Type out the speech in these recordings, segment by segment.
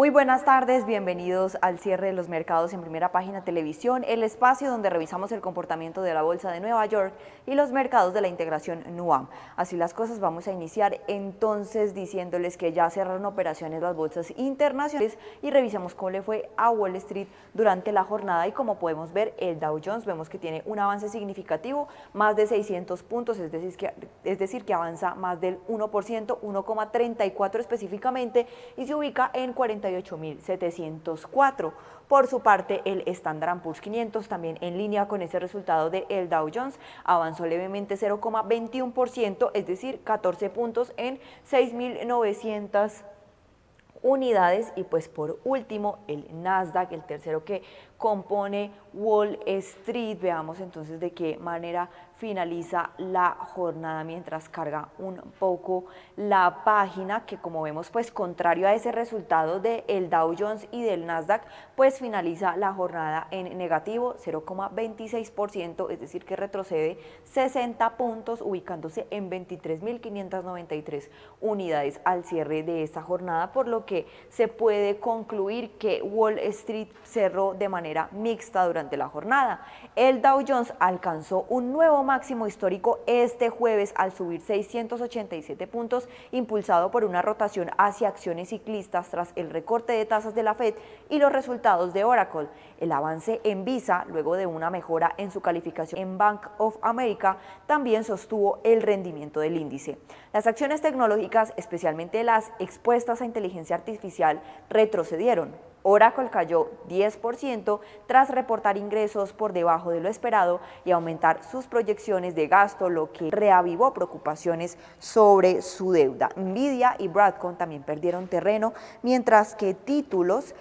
Muy buenas tardes, bienvenidos al cierre de los mercados en Primera Página Televisión, el espacio donde revisamos el comportamiento de la Bolsa de Nueva York y los mercados de la integración NUAM. Así las cosas, vamos a iniciar entonces diciéndoles que ya cerraron operaciones las bolsas internacionales y revisamos cómo le fue a Wall Street durante la jornada. Y como podemos ver, el Dow Jones vemos que tiene un avance significativo, más de 600 puntos, es decir que avanza más del 1%, 1,34 específicamente, y se ubica en 48.704. Por su parte, el Standard & Poor's 500, también en línea con ese resultado de el Dow Jones, avanzó levemente 0,21%, es decir, 14 puntos en 6.900 unidades. Y pues por último, el Nasdaq, el tercero que compone Wall Street. Veamos entonces de qué manera finaliza la jornada mientras carga un poco la página, que como vemos, pues contrario a ese resultado del Dow Jones y del Nasdaq, pues finaliza la jornada en negativo, 0,26%, es decir que retrocede 60 puntos, ubicándose en 23.593 unidades al cierre de esta jornada, por lo que se puede concluir que Wall Street cerró de manera mixta durante la jornada. El Dow Jones alcanzó un nuevo máximo histórico este jueves al subir 687 puntos, impulsado por una rotación hacia acciones ciclistas tras el recorte de tasas de la Fed y los resultados de Oracle. El avance en Visa, luego de una mejora en su calificación en Bank of America, también sostuvo el rendimiento del índice. Las acciones tecnológicas, especialmente las expuestas a inteligencia artificial, retrocedieron. Oracle cayó 10% tras reportar ingresos por debajo de lo esperado y aumentar sus proyecciones de gasto, lo que reavivó preocupaciones sobre su deuda. Nvidia y Broadcom también perdieron terreno, mientras que títulos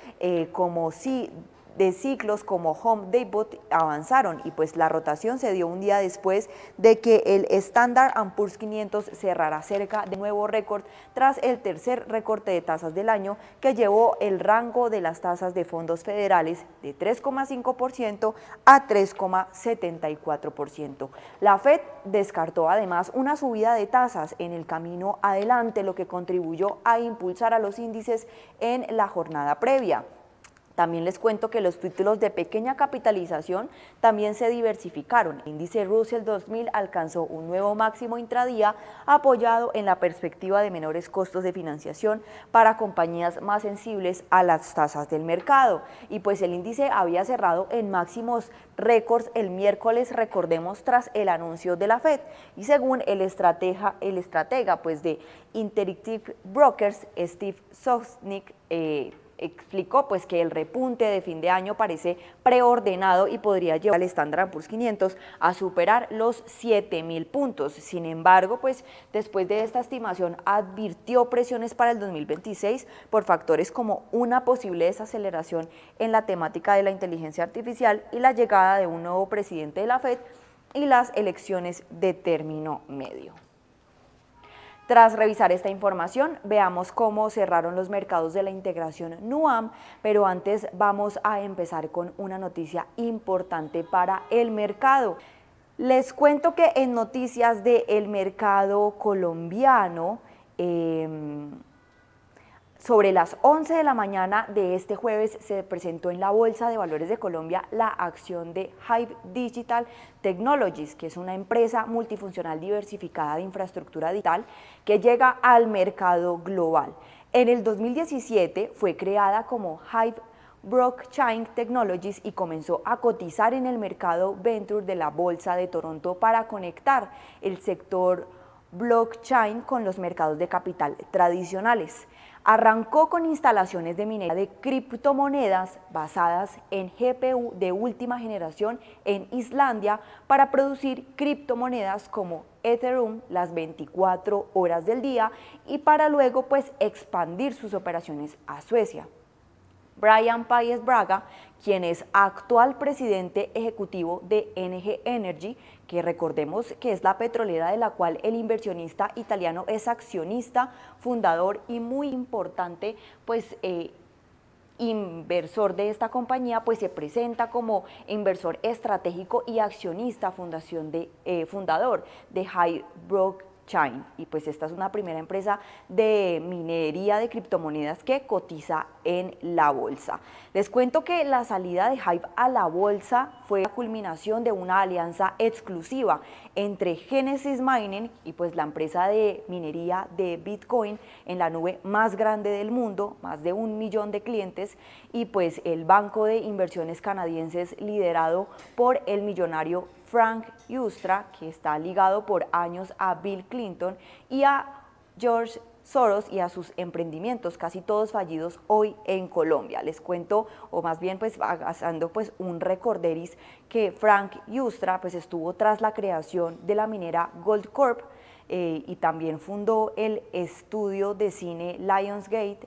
de ciclos como Home Depot avanzaron, y pues la rotación se dio un día después de que el Standard & Poor's 500 cerrara cerca de nuevo récord tras el tercer recorte de tasas del año, que llevó el rango de las tasas de fondos federales de 3,5% a 3,74%. La Fed descartó además una subida de tasas en el camino adelante, lo que contribuyó a impulsar a los índices en la jornada previa. También les cuento que los títulos de pequeña capitalización también se diversificaron. El índice Russell 2000 alcanzó un nuevo máximo intradía, apoyado en la perspectiva de menores costos de financiación para compañías más sensibles a las tasas del mercado. Y pues el índice había cerrado en máximos récords el miércoles, recordemos, tras el anuncio de la Fed. Y según el estratega pues de Interactive Brokers, Steve Sosnick, explicó pues que el repunte de fin de año parece preordenado y podría llevar al Standard & Poor's 500 a superar los 7.000 puntos. Sin embargo, pues después de esta estimación advirtió presiones para el 2026 por factores como una posible desaceleración en la temática de la inteligencia artificial y la llegada de un nuevo presidente de la Fed y las elecciones de término medio. Tras revisar esta información, veamos cómo cerraron los mercados de la integración NUAM, pero antes vamos a empezar con una noticia importante para el mercado. Les cuento que en noticias del mercado colombiano, sobre las 11 de la mañana de este jueves se presentó en la Bolsa de Valores de Colombia la acción de Hive Digital Technologies, que es una empresa multifuncional diversificada de infraestructura digital que llega al mercado global. En el 2017 fue creada como Hive Blockchain Technologies y comenzó a cotizar en el mercado Venture de la Bolsa de Toronto para conectar el sector blockchain con los mercados de capital tradicionales. Arrancó con instalaciones de minería de criptomonedas basadas en GPU de última generación en Islandia para producir criptomonedas como Ethereum las 24 horas del día, y para luego pues expandir sus operaciones a Suecia. Brian Páez Braga, quien es actual presidente ejecutivo de NG Energy, que recordemos que es la petrolera de la cual el inversionista italiano es accionista, fundador y muy importante pues inversor de esta compañía, pues se presenta como inversor estratégico y accionista fundador de Hive Chain, y pues esta es una primera empresa de minería de criptomonedas que cotiza en la bolsa. Les cuento que la salida de Hive a la bolsa fue la culminación de una alianza exclusiva entre Genesis Mining y pues la empresa de minería de Bitcoin en la nube más grande del mundo, más de 1 millón de clientes, y pues el banco de inversiones canadienses liderado por el millonario Frank Yustra, que está ligado por años a Bill Clinton y a George Soros y a sus emprendimientos, casi todos fallidos hoy en Colombia. Les cuento, o más bien pues haciendo pues un recorderis, que Frank Yustra pues estuvo tras la creación de la minera Goldcorp y también fundó el estudio de cine Lionsgate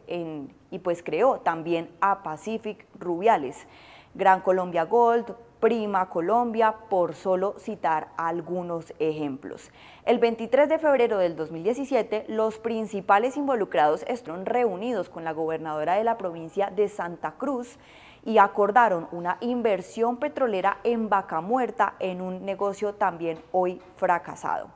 y pues creó también a Pacific Rubiales, Gran Colombia Gold, Prima Colombia, por solo citar algunos ejemplos. El 23 de febrero del 2017, los principales involucrados estuvieron reunidos con la gobernadora de la provincia de Santa Cruz y acordaron una inversión petrolera en Vaca Muerta en un negocio también hoy fracasado.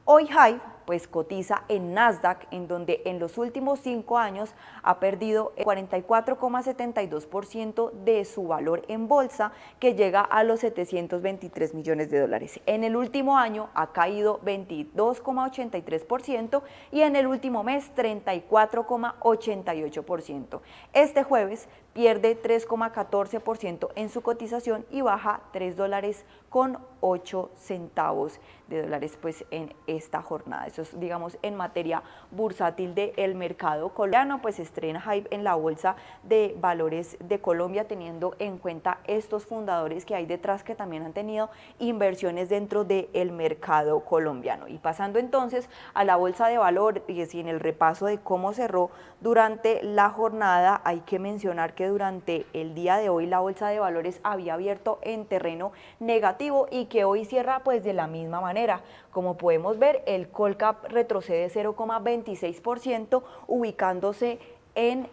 Hoy Hive pues cotiza en Nasdaq, en donde en los últimos 5 años ha perdido el 44,72% de su valor en bolsa, que llega a los 723 millones de dólares. En el último año ha caído 22,83% y en el último mes 34,88%. Este jueves pierde 3,14% en su cotización y baja $3,08 pues en esta jornada. Eso es, digamos, en materia bursátil del mercado colombiano. Pues estrena Hive en la Bolsa de Valores de Colombia, teniendo en cuenta estos fundadores que hay detrás, que también han tenido inversiones dentro del mercado colombiano. Y pasando entonces a la Bolsa de Valores y en el repaso de cómo cerró durante la jornada, hay que mencionar que durante el día de hoy la Bolsa de Valores había abierto en terreno negativo y que hoy cierra pues de la misma manera. Como podemos ver, el Colcap retrocede 0,26%, ubicándose en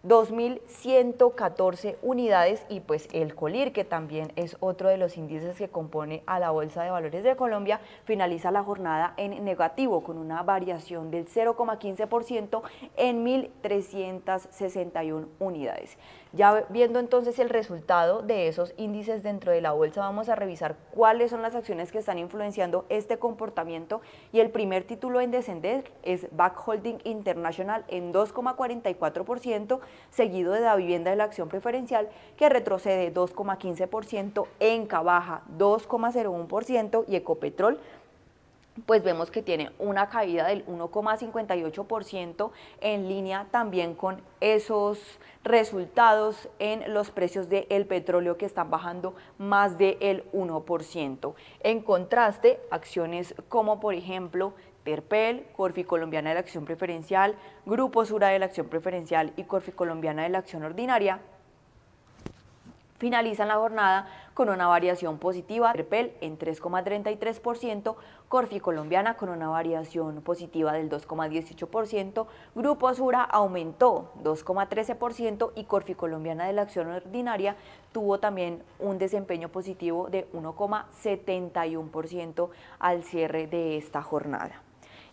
2.114 unidades, y pues el Colir, que también es otro de los índices que compone a la Bolsa de Valores de Colombia, finaliza la jornada en negativo con una variación del 0,15% en 1.361 unidades. Ya viendo entonces el resultado de esos índices dentro de la bolsa, vamos a revisar cuáles son las acciones que están influenciando este comportamiento, y el primer título en descender es BAC Holding International en 2,44%, seguido de Davivienda de la acción preferencial, que retrocede 2,15%, Enca baja 2,01% y Ecopetrol pues vemos que tiene una caída del 1,58%, en línea también con esos resultados en los precios del petróleo, que están bajando más del 1%. En contraste, acciones como por ejemplo Terpel, Corficolombiana de la acción preferencial, Grupo Sura de la acción preferencial y Corficolombiana de la acción ordinaria finalizan la jornada con una variación positiva, Terpel en 3,33%, Corficolombiana con una variación positiva del 2,18%, Grupo Sura aumentó 2,13% y Corficolombiana de la acción ordinaria tuvo también un desempeño positivo de 1,71% al cierre de esta jornada.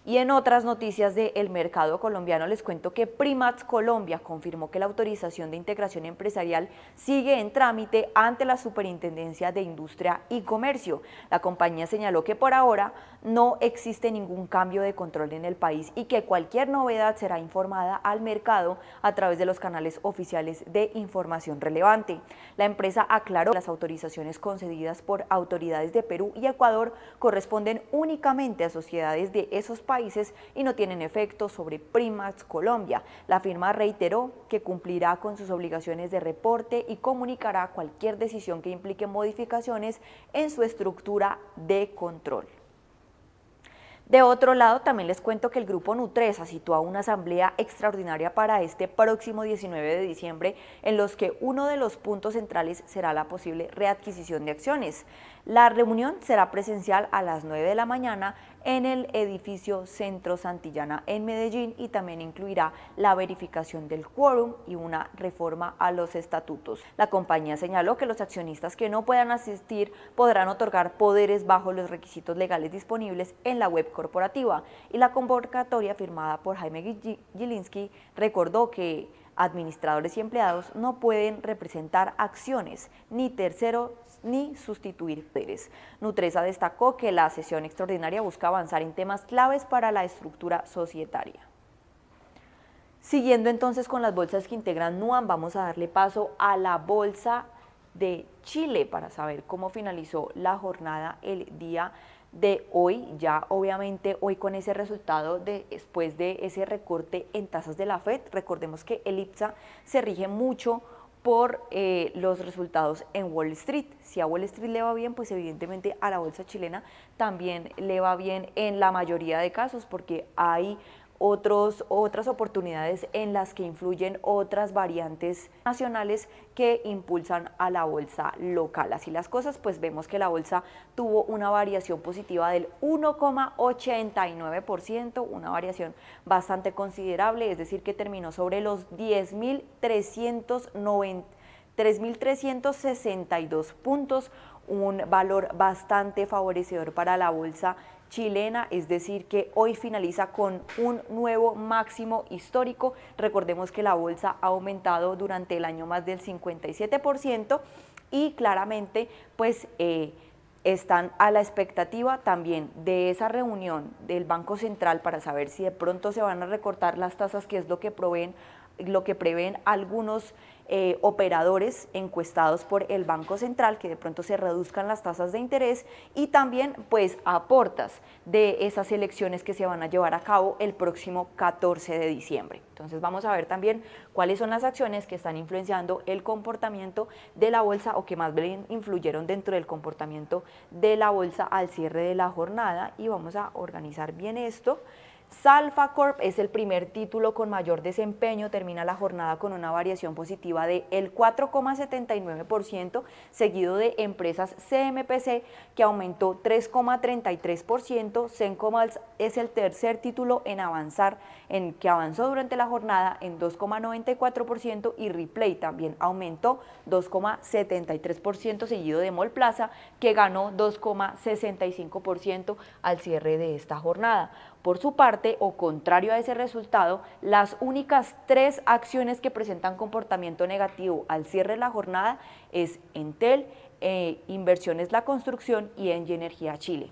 Y en otras noticias del mercado colombiano les cuento que Primax Colombia confirmó que la autorización de integración empresarial sigue en trámite ante la Superintendencia de Industria y Comercio. La compañía señaló que por ahora no existe ningún cambio de control en el país y que cualquier novedad será informada al mercado a través de los canales oficiales de información relevante. La empresa aclaró que las autorizaciones concedidas por autoridades de Perú y Ecuador corresponden únicamente a sociedades de esos países y no tienen efecto sobre Primax Colombia. La firma reiteró que cumplirá con sus obligaciones de reporte y comunicará cualquier decisión que implique modificaciones en su estructura de control. De otro lado, también les cuento que el Grupo Nutresa sitúa una asamblea extraordinaria para este próximo 19 de diciembre, en los que uno de los puntos centrales será la posible readquisición de acciones. La reunión será presencial a las 9 de la mañana en el edificio Centro Santillana en Medellín, y también incluirá la verificación del quórum y una reforma a los estatutos. La compañía señaló que los accionistas que no puedan asistir podrán otorgar poderes bajo los requisitos legales disponibles en la web corporativa. Y la convocatoria firmada por Jaime Gilinski recordó que administradores y empleados no pueden representar acciones ni terceros ni sustituir poderes. Nutresa destacó que la sesión extraordinaria busca avanzar en temas claves para la estructura societaria. Siguiendo entonces con las bolsas que integran NUAM, vamos a darle paso a la bolsa de Chile para saber cómo finalizó la jornada el día de hoy. Ya obviamente hoy con ese resultado después de ese recorte en tasas de la FED, recordemos que el IPSA se rige mucho por los resultados en Wall Street. Si a Wall Street le va bien, pues evidentemente a la bolsa chilena también le va bien en la mayoría de casos, porque hay otras oportunidades en las que influyen otras variantes nacionales que impulsan a la bolsa local. Así las cosas, pues vemos que la bolsa tuvo una variación positiva del 1,89%, una variación bastante considerable, es decir, que terminó sobre los 3.362 puntos, un valor bastante favorecedor para la bolsa chilena, es decir que hoy finaliza con un nuevo máximo histórico. Recordemos que la bolsa ha aumentado durante el año más del 57% y claramente pues están a la expectativa también de esa reunión del Banco Central para saber si de pronto se van a recortar las tasas, que es lo que prevén algunos operadores encuestados por el Banco Central, que de pronto se reduzcan las tasas de interés, y también pues a portas de esas elecciones que se van a llevar a cabo el próximo 14 de diciembre. Entonces vamos a ver también cuáles son las acciones que están influenciando el comportamiento de la bolsa, o que más bien influyeron dentro del comportamiento de la bolsa al cierre de la jornada, y vamos a organizar bien esto. Salfa Corp es el primer título con mayor desempeño, termina la jornada con una variación positiva de el 4,79%, seguido de Empresas CMPC, que aumentó 3,33%, Cencomals es el tercer título en que avanzó durante la jornada en 2,94%, y Ripley también aumentó 2,73%, seguido de Mallplaza, que ganó 2,65% al cierre de esta jornada. Por su parte, o contrario a ese resultado, las únicas 3 acciones que presentan comportamiento negativo al cierre de la jornada es Entel, Inversiones La Construcción y Engie Energía Chile.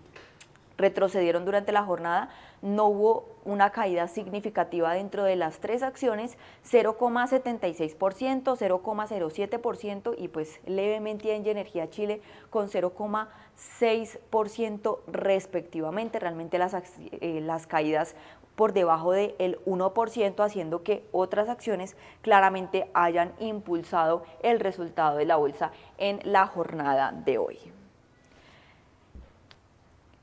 Retrocedieron durante la jornada, no hubo una caída significativa dentro de las 3 acciones, 0,76%, 0,07% y pues levemente Engie Energía Chile con 0,6% respectivamente. Realmente las caídas por debajo del 1%, haciendo que otras acciones claramente hayan impulsado el resultado de la bolsa en la jornada de hoy.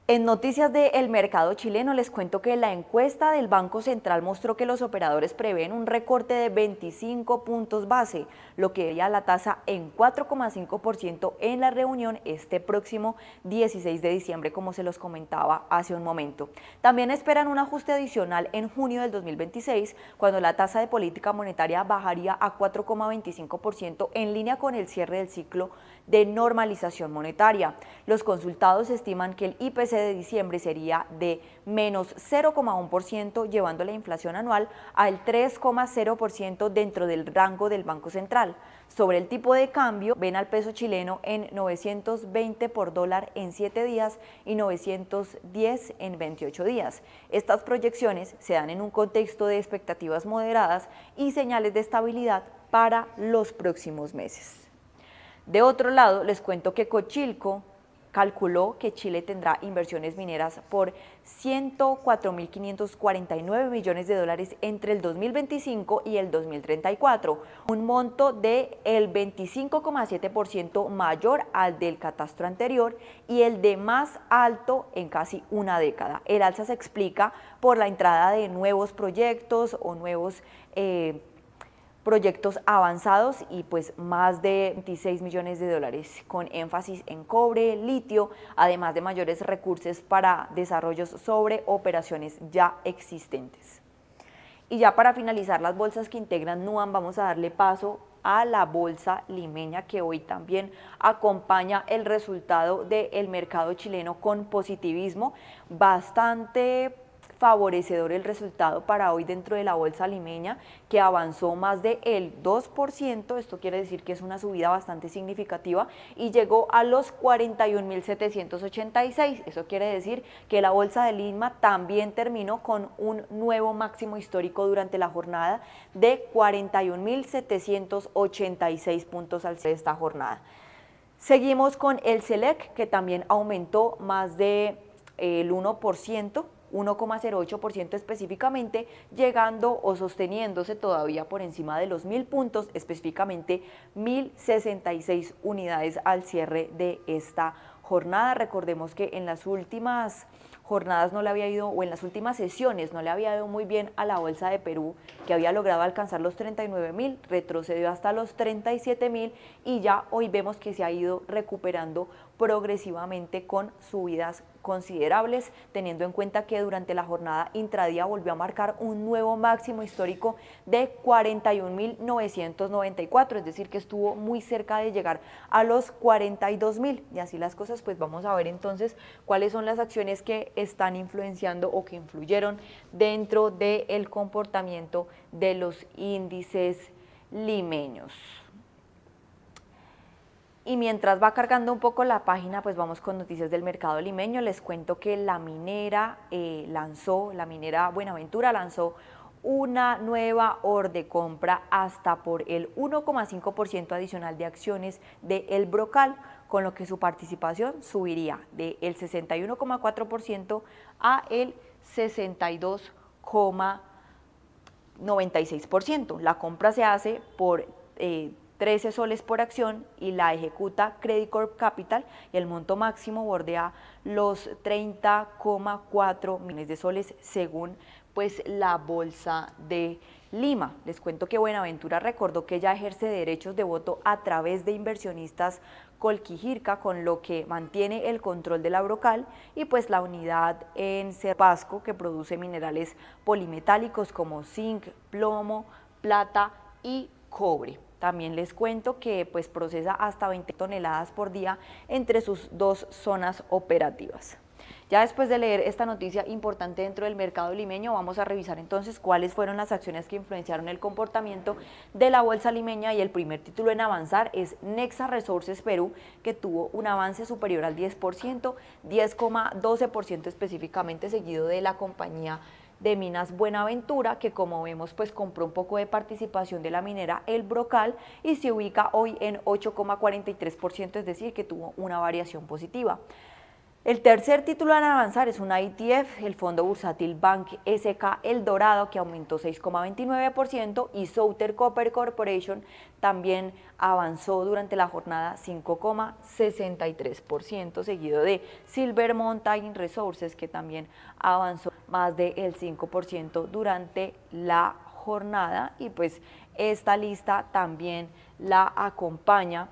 En noticias del mercado chileno les cuento que la encuesta del Banco Central mostró que los operadores prevén un recorte de 25 puntos base, lo que daría la tasa en 4,5% en la reunión este próximo 16 de diciembre, como se los comentaba hace un momento. También esperan un ajuste adicional en junio del 2026, cuando la tasa de política monetaria bajaría a 4,25% en línea con el cierre del ciclo de normalización monetaria. Los consultados estiman que el IPC de diciembre sería de menos 0,1%, llevando la inflación anual al 3,0% dentro del rango del Banco Central. Sobre el tipo de cambio, ven al peso chileno en 920 por dólar en 7 días y 910 en 28 días. Estas proyecciones se dan en un contexto de expectativas moderadas y señales de estabilidad para los próximos meses. De otro lado, les cuento que Cochilco calculó que Chile tendrá inversiones mineras por 104.549 millones de dólares entre el 2025 y el 2034, un monto del 25,7% mayor al del catastro anterior y el de más alto en casi una década. El alza se explica por la entrada de nuevos proyectos o nuevos proyectos avanzados y pues más de 26 millones de dólares con énfasis en cobre, litio, además de mayores recursos para desarrollos sobre operaciones ya existentes. Y ya para finalizar las bolsas que integran NUAM, vamos a darle paso a la bolsa limeña, que hoy también acompaña el resultado del mercado chileno con positivismo. Bastante favorecedor el resultado para hoy dentro de la bolsa limeña, que avanzó más del 2%, esto quiere decir que es una subida bastante significativa y llegó a los 41.786, eso quiere decir que la bolsa de Lima también terminó con un nuevo máximo histórico durante la jornada de 41.786 puntos al cierre de esta jornada. Seguimos con el Select, que también aumentó más del 1%, 1,08% específicamente, llegando o sosteniéndose todavía por encima de los 1.000 puntos, específicamente 1.066 unidades al cierre de esta jornada. Recordemos que en las últimas jornadas no le había ido, o en las últimas sesiones no le había ido muy bien a la Bolsa de Perú, que había logrado alcanzar los 39.000, retrocedió hasta los 37.000 y ya hoy vemos que se ha ido recuperando progresivamente con subidas considerables, teniendo en cuenta que durante la jornada intradía volvió a marcar un nuevo máximo histórico de 41.994, es decir, que estuvo muy cerca de llegar a los 42.000. Y así las cosas, pues vamos a ver entonces cuáles son las acciones que están influenciando o que influyeron dentro del comportamiento de los índices limeños. Y mientras va cargando un poco la página, pues vamos con noticias del mercado limeño. Les cuento que la minera Buenaventura lanzó una nueva orden de compra hasta por el 1,5% adicional de acciones de El Brocal, con lo que su participación subiría del 61,4% a el 62,96%. La compra se hace por 13 soles por acción y la ejecuta Credit Corp Capital, y el monto máximo bordea los 30,4 millones de soles según pues la Bolsa de Lima. Les cuento que Buenaventura recordó que ya ejerce derechos de voto a través de inversionistas Colquijirca, con lo que mantiene el control de la Brocal y pues la unidad en Pasco, que produce minerales polimetálicos como zinc, plomo, plata y cobre. También les cuento que pues procesa hasta 20 toneladas por día entre sus dos zonas operativas. Ya después de leer esta noticia importante dentro del mercado limeño, vamos a revisar entonces cuáles fueron las acciones que influenciaron el comportamiento de la bolsa limeña, y el primer título en avanzar es Nexa Resources Perú, que tuvo un avance superior al 10%, 10,12% específicamente, seguido de la compañía de Minas Buenaventura, que como vemos pues compró un poco de participación de la minera El Brocal y se ubica hoy en 8,43%, es decir, que tuvo una variación positiva. El tercer título en avanzar es una ETF, el fondo bursátil Bank SK El Dorado, que aumentó 6,29%, y Southern Copper Corporation también avanzó durante la jornada 5,63%, seguido de Silver Mountain Resources, que también avanzó más del 5% durante la jornada. Y pues esta lista también la acompaña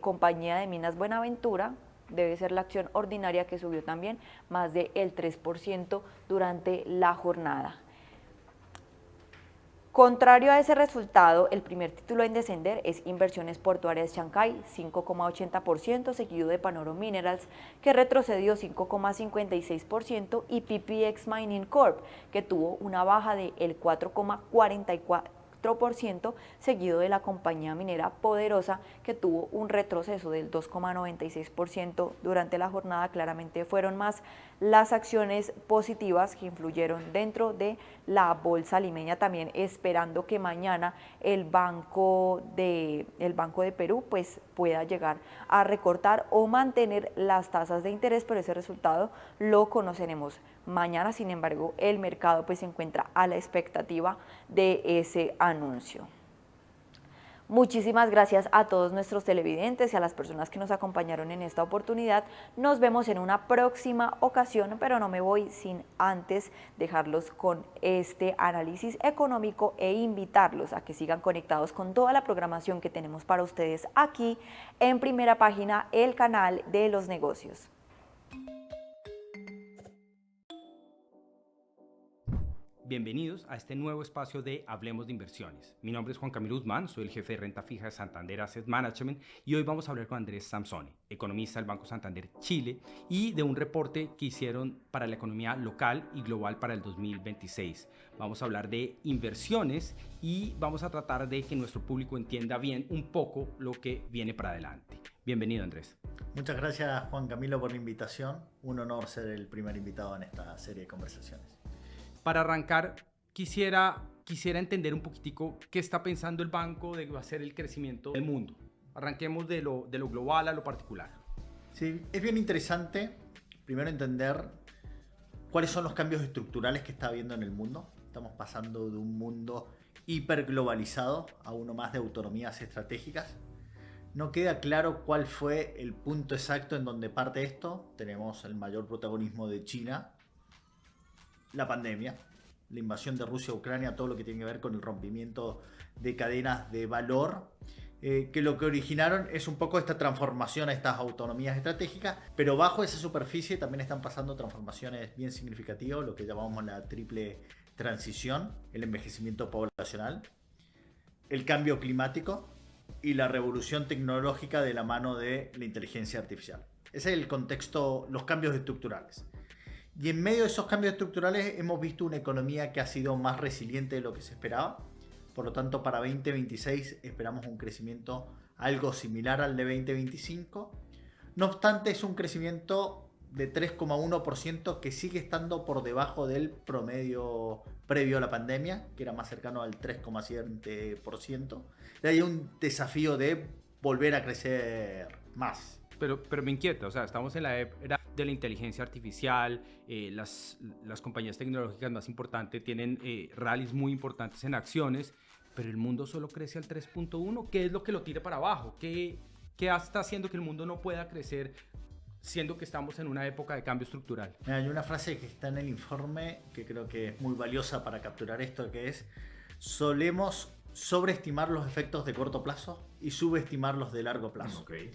Compañía de Minas Buenaventura, debe ser la acción ordinaria, que subió también más del 3% durante la jornada. Contrario a ese resultado, el primer título en descender es Inversiones Portuarias Chancay, 5,80%, seguido de Panoro Minerals, que retrocedió 5,56%, y PPX Mining Corp, que tuvo una baja del 4,44%, seguido de la compañía minera Poderosa, que tuvo un retroceso del 2,96% durante la jornada. Claramente fueron más las acciones positivas que influyeron dentro de la bolsa limeña, también esperando que mañana el Banco de Perú pues pueda llegar a recortar o mantener las tasas de interés, pero ese resultado lo conoceremos mañana. Sin embargo, el mercado pues se encuentra a la expectativa de ese anuncio. Muchísimas gracias a todos nuestros televidentes y a las personas que nos acompañaron en esta oportunidad. Nos vemos en una próxima ocasión, pero no me voy sin antes dejarlos con este análisis económico e invitarlos a que sigan conectados con toda la programación que tenemos para ustedes aquí en Primera Página, el canal de los negocios. Bienvenidos a este nuevo espacio de Hablemos de Inversiones. Mi nombre es Juan Camilo Guzmán, soy el jefe de renta fija de Santander Asset Management y hoy vamos a hablar con Andrés Samsone, economista del Banco Santander Chile y de un reporte que hicieron para la economía local y global para el 2026. Vamos a hablar de inversiones y vamos a tratar de que nuestro público entienda bien un poco lo que viene para adelante. Bienvenido, Andrés. Muchas gracias, Juan Camilo, por la invitación. Un honor ser el primer invitado en esta serie de conversaciones. Para arrancar, quisiera entender un poquitico qué está pensando el banco de que va a ser el crecimiento del mundo. Arranquemos de lo global a lo particular. Sí, es bien interesante primero entender cuáles son los cambios estructurales que está habiendo en el mundo. Estamos pasando de un mundo hiperglobalizado a uno más de autonomías estratégicas. No queda claro cuál fue el punto exacto en donde parte esto. Tenemos el mayor protagonismo de China, la pandemia, la invasión de Rusia a Ucrania, todo lo que tiene que ver con el rompimiento de cadenas de valor, que lo que originaron es un poco esta transformación a estas autonomías estratégicas, pero bajo esa superficie también están pasando transformaciones bien significativas, lo que llamamos la triple transición, el envejecimiento poblacional, el cambio climático y la revolución tecnológica de la mano de la inteligencia artificial. Ese es el contexto, los cambios estructurales. Y en medio de esos cambios estructurales hemos visto una economía que ha sido más resiliente de lo que se esperaba. Por lo tanto, para 2026 esperamos un crecimiento algo similar al de 2025. No obstante, es un crecimiento de 3,1% que sigue estando por debajo del promedio previo a la pandemia, que era más cercano al 3,7%. Y hay un desafío de volver a crecer más. Pero me inquieta, o sea, estamos en la era de la inteligencia artificial, las compañías tecnológicas más importantes tienen rallies muy importantes en acciones, pero el mundo solo crece al 3.1, ¿qué es lo que lo tira para abajo? ¿Qué está haciendo que el mundo no pueda crecer siendo que estamos en una época de cambio estructural? Hay una frase que está en el informe que creo que es muy valiosa para capturar esto, que es: solemos sobreestimar los efectos de corto plazo y subestimar los de largo plazo. Okay.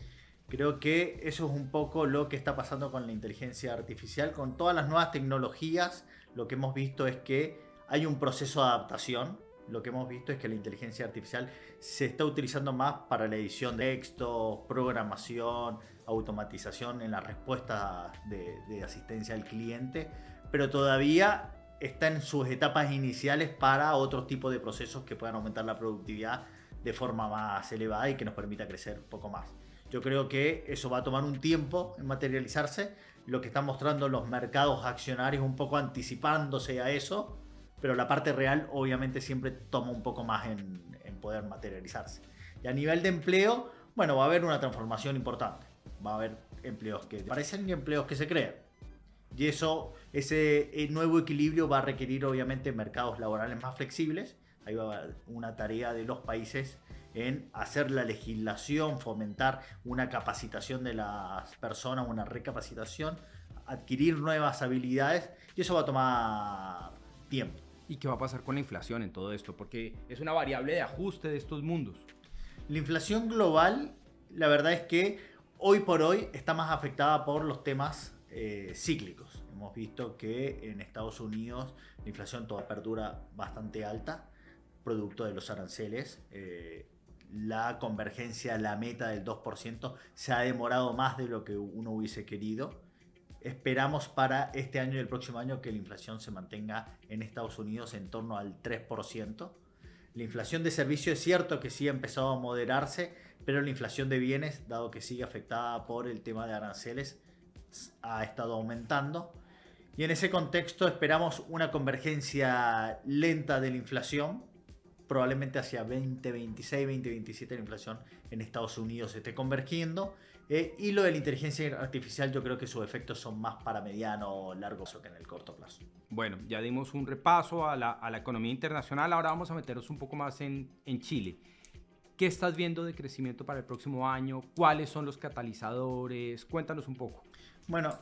Creo que eso es un poco lo que está pasando con la inteligencia artificial, con todas las nuevas tecnologías. Lo que hemos visto es que hay un proceso de adaptación. Lo que hemos visto es que la inteligencia artificial se está utilizando más para la edición de textos, programación, automatización en las respuestas de asistencia al cliente, pero todavía está en sus etapas iniciales para otros tipos de procesos que puedan aumentar la productividad de forma más elevada y que nos permita crecer un poco más. Yo creo que eso va a tomar un tiempo en materializarse. Lo que están mostrando los mercados accionarios un poco anticipándose a eso, pero la parte real obviamente siempre toma un poco más en poder materializarse. Y a nivel de empleo, bueno, va a haber una transformación importante. Va a haber empleos que desaparecen y empleos que se crean. Y eso, ese nuevo equilibrio va a requerir obviamente mercados laborales más flexibles. Ahí va a haber una tarea de los países en hacer la legislación, fomentar una capacitación de las personas, una recapacitación, adquirir nuevas habilidades, y eso va a tomar tiempo. ¿Y qué va a pasar con la inflación en todo esto? Porque es una variable de ajuste de estos mundos. La inflación global, la verdad es que hoy por hoy está más afectada por los temas cíclicos. Hemos visto que en Estados Unidos la inflación todavía perdura bastante alta, producto de los aranceles. La convergencia, la meta del 2% se ha demorado más de lo que uno hubiese querido. Esperamos para este año y el próximo año que la inflación se mantenga en Estados Unidos en torno al 3%. La inflación de servicios es cierto que sí ha empezado a moderarse, pero la inflación de bienes, dado que sigue afectada por el tema de aranceles, ha estado aumentando. Y en ese contexto esperamos una convergencia lenta de la inflación. Probablemente hacia 2026, 2027 la inflación en Estados Unidos esté convergiendo. Y lo de la inteligencia artificial, yo creo que sus efectos son más para mediano o largo plazo que en el corto plazo. Bueno, ya dimos un repaso a la economía internacional, ahora vamos a meternos un poco más en Chile. ¿Qué estás viendo de crecimiento para el próximo año? ¿Cuáles son los catalizadores? Cuéntanos un poco. Bueno,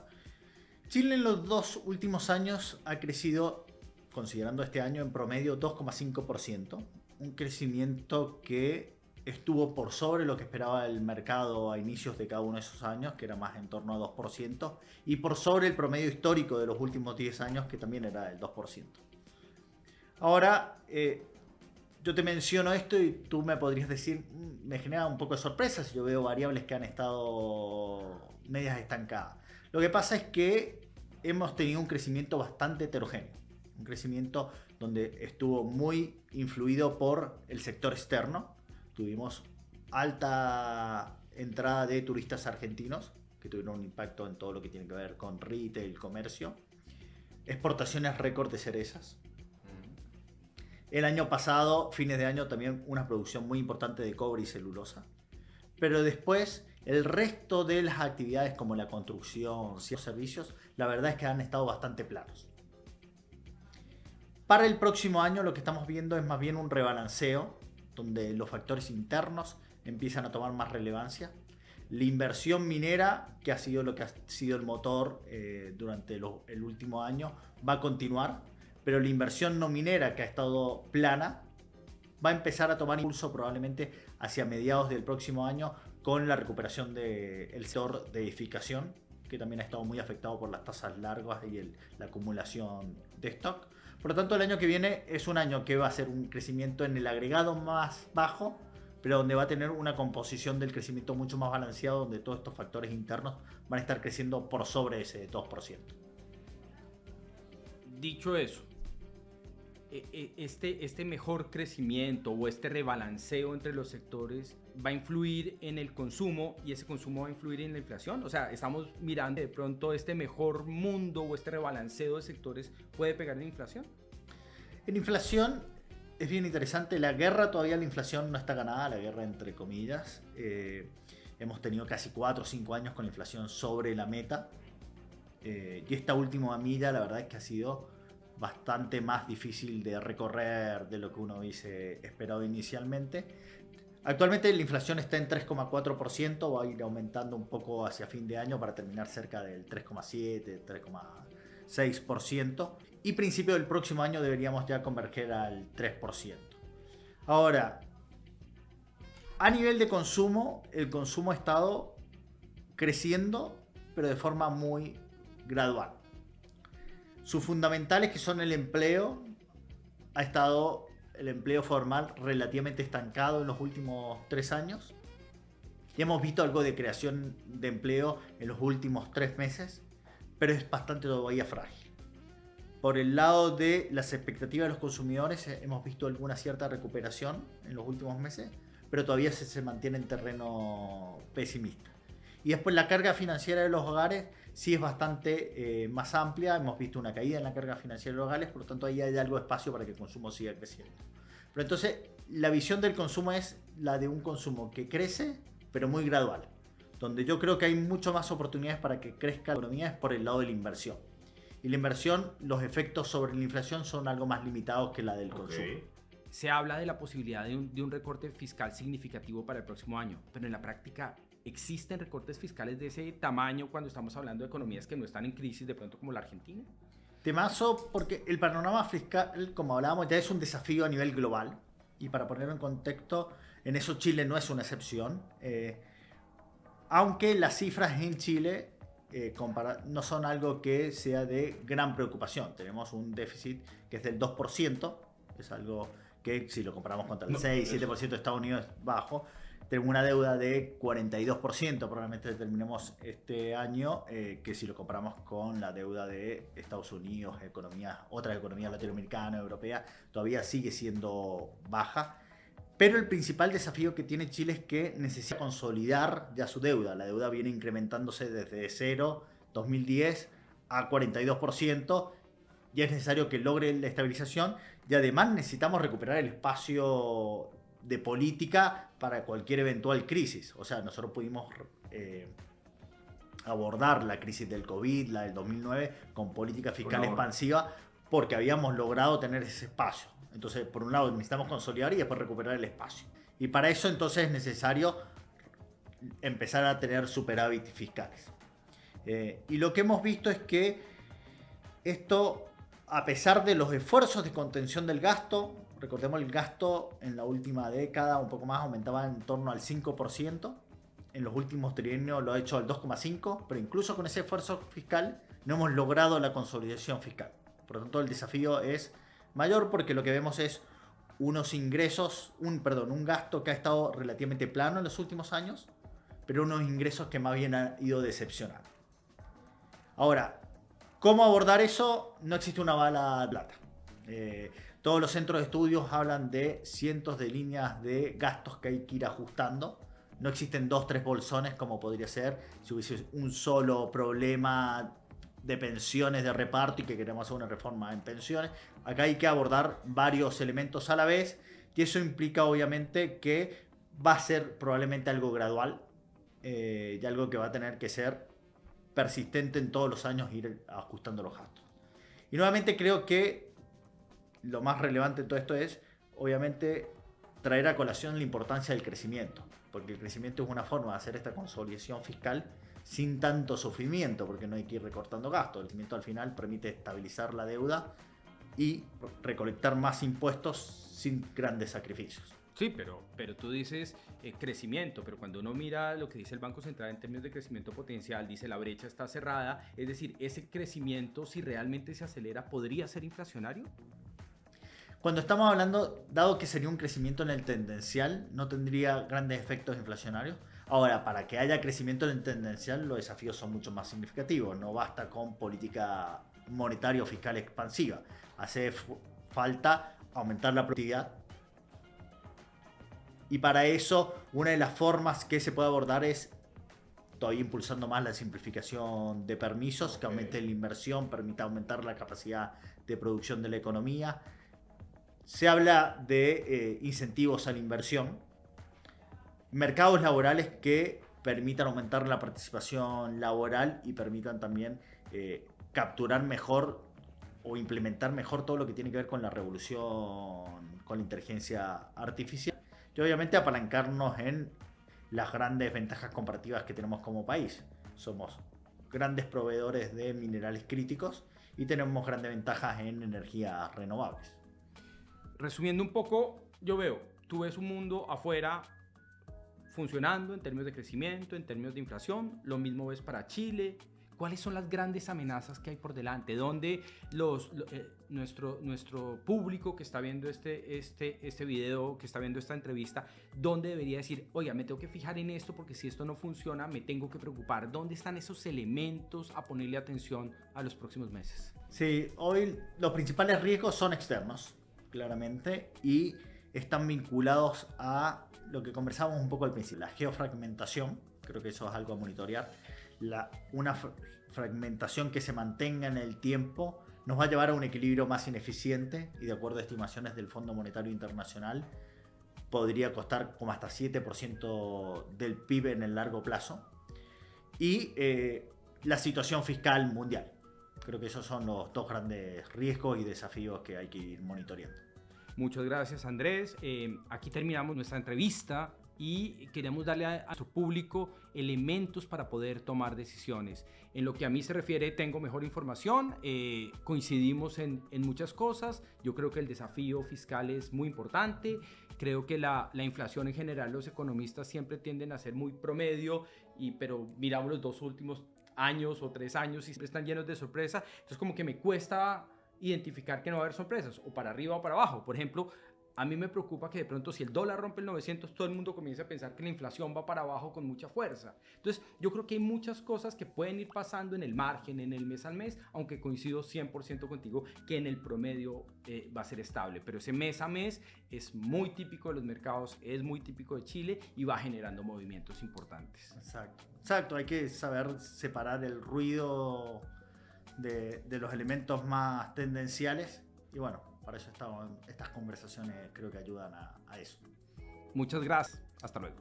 Chile en los 2 últimos años ha crecido, considerando este año, en promedio 2,5%. Un crecimiento que estuvo por sobre lo que esperaba el mercado a inicios de cada uno de esos años, que era más en torno a 2%, y por sobre el promedio histórico de los últimos 10 años, que también era del 2%. Ahora, yo te menciono esto y tú me podrías decir, me genera un poco de sorpresa si yo veo variables que han estado medias estancadas. Lo que pasa es que hemos tenido un crecimiento bastante heterogéneo, un crecimiento donde estuvo muy influido por el sector externo. Tuvimos alta entrada de turistas argentinos que tuvieron un impacto en todo lo que tiene que ver con retail, comercio. Exportaciones récord de cerezas. El año pasado, fines de año, también una producción muy importante de cobre y celulosa. Pero después, el resto de las actividades como la construcción, ciertos servicios, la verdad es que han estado bastante planos. Para el próximo año lo que estamos viendo es más bien un rebalanceo, donde los factores internos empiezan a tomar más relevancia. La inversión minera, que ha sido lo que ha sido el motor durante el último año, va a continuar, pero la inversión no minera, que ha estado plana, va a empezar a tomar impulso probablemente hacia mediados del próximo año con la recuperación del sector de edificación, que también ha estado muy afectado por las tasas largas y la acumulación de stock. Por lo tanto, el año que viene es un año que va a ser un crecimiento en el agregado más bajo, pero donde va a tener una composición del crecimiento mucho más balanceado, donde todos estos factores internos van a estar creciendo por sobre ese 2%. Dicho eso, este mejor crecimiento o este rebalanceo entre los sectores va a influir en el consumo y ese consumo va a influir en la inflación. O sea, estamos mirando de pronto este mejor mundo o este rebalanceo de sectores puede pegar en la inflación. En inflación es bien interesante. La guerra, todavía la inflación no está ganada, la guerra entre comillas. Hemos tenido casi 4 o 5 años con la inflación sobre la meta. Y esta última milla, la verdad es que ha sido bastante más difícil de recorrer de lo que uno hubiese esperado inicialmente. Actualmente la inflación está en 3,4%, va a ir aumentando un poco hacia fin de año para terminar cerca del 3,7, 3,6%, y principio del próximo año deberíamos ya converger al 3%. Ahora, a nivel de consumo, el consumo ha estado creciendo, pero de forma muy gradual. Sus fundamentales, que son el empleo, ha estado el empleo formal relativamente estancado en los últimos 3 años. Y hemos visto algo de creación de empleo en los últimos 3 meses, pero es bastante todavía frágil. Por el lado de las expectativas de los consumidores, hemos visto alguna cierta recuperación en los últimos meses, pero todavía se mantiene en terreno pesimista. Y después la carga financiera de los hogares sí es bastante más amplia. Hemos visto una caída en la carga financiera de los hogares, por lo tanto ahí hay algo de espacio para que el consumo siga creciendo. Pero entonces la visión del consumo es la de un consumo que crece, pero muy gradual. Donde yo creo que hay mucho más oportunidades para que crezca la economía es por el lado de la inversión. Y la inversión, los efectos sobre la inflación son algo más limitados que la del consumo. Se habla de la posibilidad de un recorte fiscal significativo para el próximo año, pero en la práctica ¿existen recortes fiscales de ese tamaño cuando estamos hablando de economías que no están en crisis, de pronto como la Argentina? Temazo, porque el panorama fiscal, como hablábamos, ya es un desafío a nivel global. Y para ponerlo en contexto, en eso Chile no es una excepción. Aunque las cifras en Chile no son algo que sea de gran preocupación. Tenemos un déficit que es del 2%, es algo que si lo comparamos contra el 6-7% de Estados Unidos es bajo. Tenemos una deuda de 42%, probablemente terminemos este año, que si lo comparamos con la deuda de Estados Unidos, otras economías latinoamericanas, europeas, todavía sigue siendo baja. Pero el principal desafío que tiene Chile es que necesita consolidar ya su deuda. La deuda viene incrementándose desde 2010 a 42%. Ya es necesario que logre la estabilización y además necesitamos recuperar el espacio de política para cualquier eventual crisis. O sea, nosotros pudimos abordar la crisis del COVID, la del 2009, con política fiscal expansiva porque habíamos logrado tener ese espacio. Entonces, por un lado necesitamos consolidar y después recuperar el espacio. Y para eso entonces es necesario empezar a tener superávit fiscales. Y lo que hemos visto es que esto, a pesar de los esfuerzos de contención del gasto, recordemos el gasto en la última década, un poco más, aumentaba en torno al 5%. En los últimos trienios lo ha hecho al 2,5%, pero incluso con ese esfuerzo fiscal no hemos logrado la consolidación fiscal. Por lo tanto, el desafío es mayor porque lo que vemos es unos ingresos, un gasto que ha estado relativamente plano en los últimos años, pero unos ingresos que más bien han ido decepcionando. Ahora, ¿cómo abordar eso? No existe una bala de plata. Todos los centros de estudios hablan de cientos de líneas de gastos que hay que ir ajustando. No existen 2, 3 bolsones como podría ser si hubiese un solo problema de pensiones de reparto y que queremos hacer una reforma en pensiones. Acá hay que abordar varios elementos a la vez y eso implica obviamente que va a ser probablemente algo gradual y algo que va a tener que ser persistente en todos los años, ir ajustando los gastos. Y nuevamente creo que lo más relevante de todo esto es obviamente traer a colación la importancia del crecimiento, porque el crecimiento es una forma de hacer esta consolidación fiscal sin tanto sufrimiento, porque no hay que ir recortando gastos. El crecimiento al final permite estabilizar la deuda y recolectar más impuestos sin grandes sacrificios. Sí, pero tú dices crecimiento, pero cuando uno mira lo que dice el Banco Central en términos de crecimiento potencial, dice la brecha está cerrada, es decir, ese crecimiento, si realmente se acelera, ¿podría ser inflacionario? Cuando estamos hablando, dado que sería un crecimiento en el tendencial, no tendría grandes efectos inflacionarios. Ahora, para que haya crecimiento en el tendencial, los desafíos son mucho más significativos. No basta con política monetaria o fiscal expansiva. Hace falta aumentar la productividad. Y para eso, una de las formas que se puede abordar es todavía impulsando más la simplificación de permisos, que aumente la inversión, permita aumentar la capacidad de producción de la economía. Se habla de incentivos a la inversión, mercados laborales que permitan aumentar la participación laboral y permitan también capturar mejor o implementar mejor todo lo que tiene que ver con la revolución, con la inteligencia artificial. Y obviamente apalancarnos en las grandes ventajas comparativas que tenemos como país. Somos grandes proveedores de minerales críticos y tenemos grandes ventajas en energías renovables. Resumiendo un poco, yo veo, tú ves un mundo afuera funcionando en términos de crecimiento, en términos de inflación, lo mismo ves para Chile. ¿Cuáles son las grandes amenazas que hay por delante? ¿Dónde nuestro público que está viendo este video, que está viendo esta entrevista, dónde debería decir, oiga, me tengo que fijar en esto porque si esto no funciona, me tengo que preocupar? ¿Dónde están esos elementos a ponerle atención a los próximos meses? Sí, hoy los principales riesgos son externos, claramente, y están vinculados a lo que conversábamos un poco al principio, la geofragmentación. Creo que eso es algo a monitorear. Una fragmentación que se mantenga en el tiempo nos va a llevar a un equilibrio más ineficiente y de acuerdo a estimaciones del Fondo Monetario Internacional podría costar como hasta 7% del PIB en el largo plazo. Y la situación fiscal mundial. Creo que esos son los dos grandes riesgos y desafíos que hay que ir monitoreando. Muchas gracias, Andrés. Aquí terminamos nuestra entrevista y queremos darle a nuestro público elementos para poder tomar decisiones. En lo que a mí se refiere, tengo mejor información, coincidimos en muchas cosas. Yo creo que el desafío fiscal es muy importante. Creo que la inflación en general, los economistas siempre tienden a ser muy promedio, pero miramos los 2 últimos años o 3 años y siempre están llenos de sorpresa. Entonces como que me cuesta identificar que no va a haber sorpresas, o para arriba o para abajo. Por ejemplo, a mí me preocupa que de pronto si el dólar rompe el 900, todo el mundo comience a pensar que la inflación va para abajo con mucha fuerza. Entonces, yo creo que hay muchas cosas que pueden ir pasando en el margen, en el mes al mes, aunque coincido 100% contigo que en el promedio va a ser estable. Pero ese mes a mes es muy típico de los mercados, es muy típico de Chile y va generando movimientos importantes. Exacto. Hay que saber separar el ruido de los elementos más tendenciales y bueno, para eso estas conversaciones creo que ayudan a eso. Muchas gracias. Hasta luego.